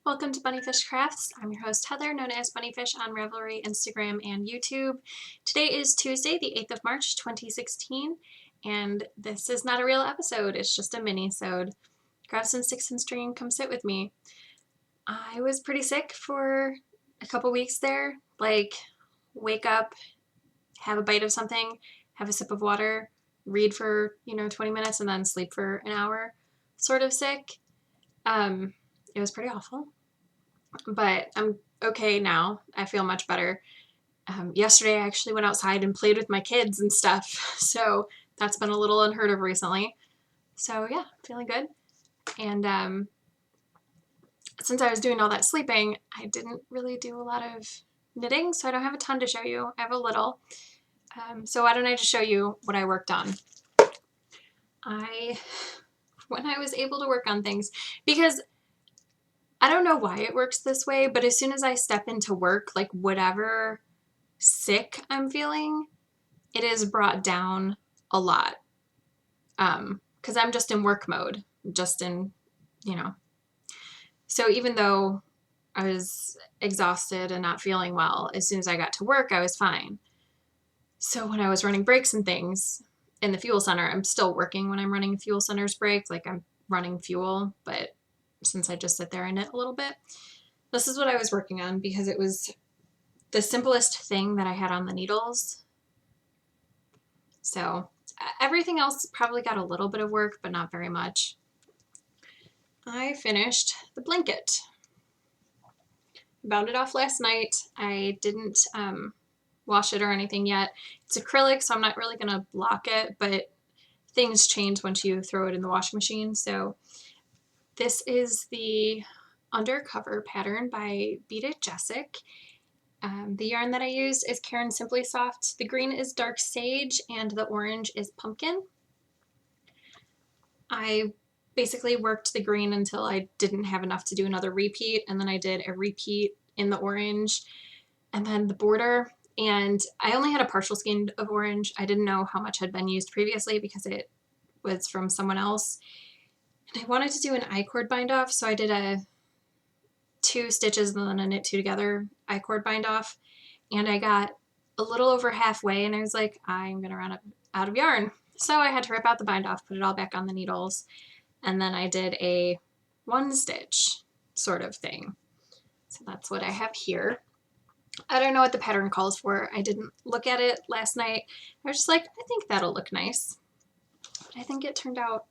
Welcome to Bunnyfish Crafts. I'm your host Heather, known as Bunnyfish on Ravelry, Instagram, and YouTube. Today is Tuesday, the 8th of March, 2016, and this is not a real episode, it's just a mini-sode. Grab some sticks and string, come sit with me. I was pretty sick for a couple weeks there, like wake up, have a bite of something, have a sip of water, read for, 20 minutes, and then sleep for an hour, sort of sick. It was pretty awful. But I'm okay now. I feel much better. Yesterday I actually went outside and played with my kids and stuff, so that's been a little unheard of recently. So yeah, feeling good. And since I was doing all that sleeping, I didn't really do a lot of knitting, so I don't have a ton to show you. I have a little. So why don't I just show you what I worked on? When I was able to work on things, because I don't know why it works this way, but as soon as I step into work, like whatever sick I'm feeling, it is brought down a lot. Because I'm just in work mode, just in, So even though I was exhausted and not feeling well, as soon as I got to work, I was fine. So when I was running breaks and things in the fuel center, I'm still working when I'm running a fuel center's break, like I'm running fuel, but since I just sit there and knit a little bit, this is what I was working on because it was the simplest thing that I had on the needles. So everything else probably got a little bit of work, but not very much. I finished the blanket. Bound it off last night. I didn't wash it or anything yet. It's acrylic, so I'm not really going to block it, but things change once you throw it in the washing machine. So this is the Undercover pattern by Beat It Jessic. The yarn that I used is Caron Simply Soft. The green is Dark Sage and the orange is Pumpkin. I basically worked the green until I didn't have enough to do another repeat, and then I did a repeat in the orange and then the border, and I only had a partial skein of orange. I didn't know how much had been used previously because it was from someone else, and I wanted to do an I-cord bind off, so I did a 2 stitches and then a knit 2 together I-cord bind off, and I got a little over halfway and I was like, I'm gonna run out of yarn. So I had to rip out the bind off, put it all back on the needles, and then I did a 1 stitch sort of thing. So that's what I have here. I don't know what the pattern calls for. I didn't look at it last night. I was just like, I think that'll look nice. I think it turned out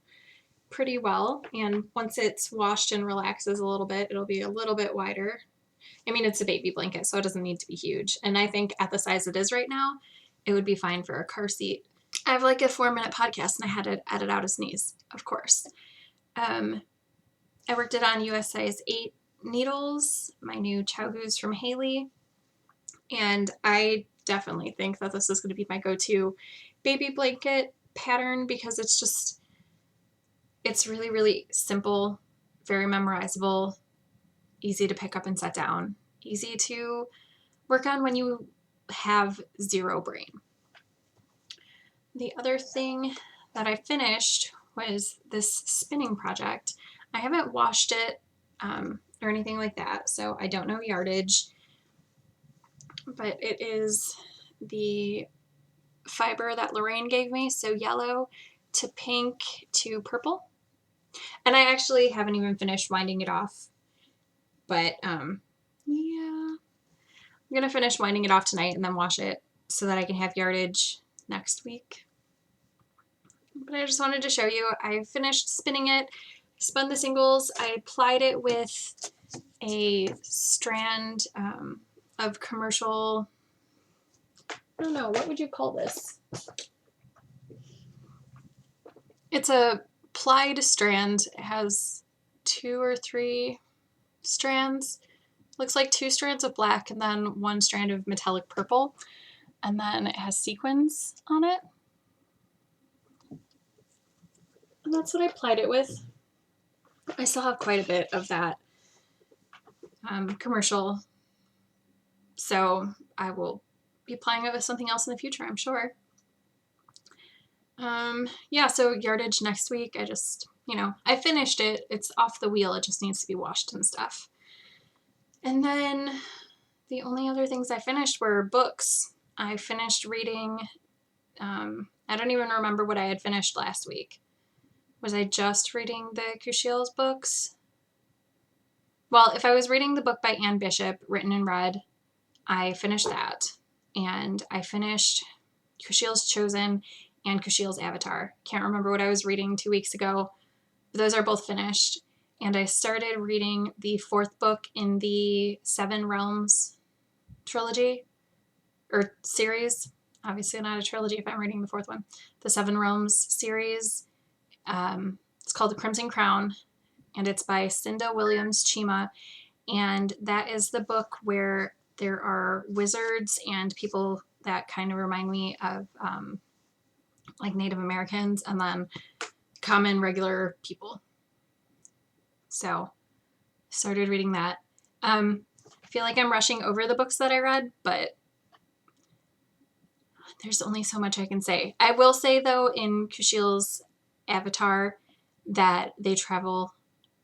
pretty well, and once it's washed and relaxes a little bit, it'll be a little bit wider. I mean, it's a baby blanket, so it doesn't need to be huge. And I think at the size it is right now, it would be fine for a car seat. I have like a 4-minute podcast and I had to edit out a sneeze, of course. I worked it on US size 8 needles, my new Chow Goose from Haley. And I definitely think that this is going to be my go-to baby blanket pattern because it's really, really simple, very memorizable, easy to pick up and set down, easy to work on when you have zero brain. The other thing that I finished was this spinning project. I haven't washed it or anything like that, so I don't know yardage, but it is the fiber that Lorraine gave me, so yellow to pink to purple. And I actually haven't even finished winding it off, but yeah, I'm gonna finish winding it off tonight and then wash it so that I can have yardage next week. But I just wanted to show you, I finished spinning it, spun the singles, I plied it with a strand of commercial, I don't know, what would you call this? It's a plied strand. It has 2 or 3 strands. Looks like 2 strands of black and then 1 strand of metallic purple. And then it has sequins on it. And that's what I plied it with. I still have quite a bit of that commercial, so I will be plying it with something else in the future, I'm sure. Yeah, so yardage next week. I just, I finished it. It's off the wheel. It just needs to be washed and stuff. And then the only other things I finished were books. I finished reading, I don't even remember what I had finished last week. Was I just reading the Kushiel's books? Well, if I was reading the book by Anne Bishop, Written in Red, I finished that. And I finished Kushiel's Chosen and Kushiel's Avatar. Can't remember what I was reading 2 weeks ago, but those are both finished. And I started reading the fourth book in the Seven Realms trilogy, or series. Obviously not a trilogy if I'm reading the fourth one. The Seven Realms series. It's called The Crimson Crown, and it's by Cinda Williams Chima. And that is the book where there are wizards and people that kind of remind me of like Native Americans, and then common regular people. So started reading that. I feel like I'm rushing over the books that I read, but there's only so much I can say. I will say though, in Kushiel's Avatar, that they travel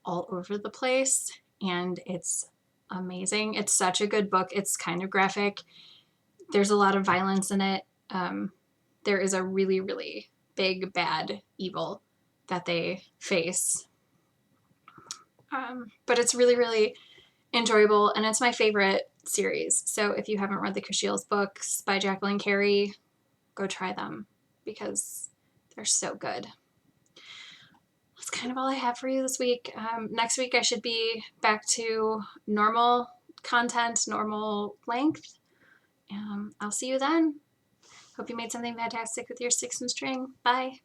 all over the place, and it's amazing. It's such a good book. It's kind of graphic. There's a lot of violence in it. There is a really, really big, bad evil that they face. But it's really, really enjoyable, and it's my favorite series. So if you haven't read the Kushiel's books by Jacqueline Carey, go try them because they're so good. That's kind of all I have for you this week. Next week I should be back to normal content, normal length. I'll see you then. Hope you made something fantastic with your sticks and string. Bye.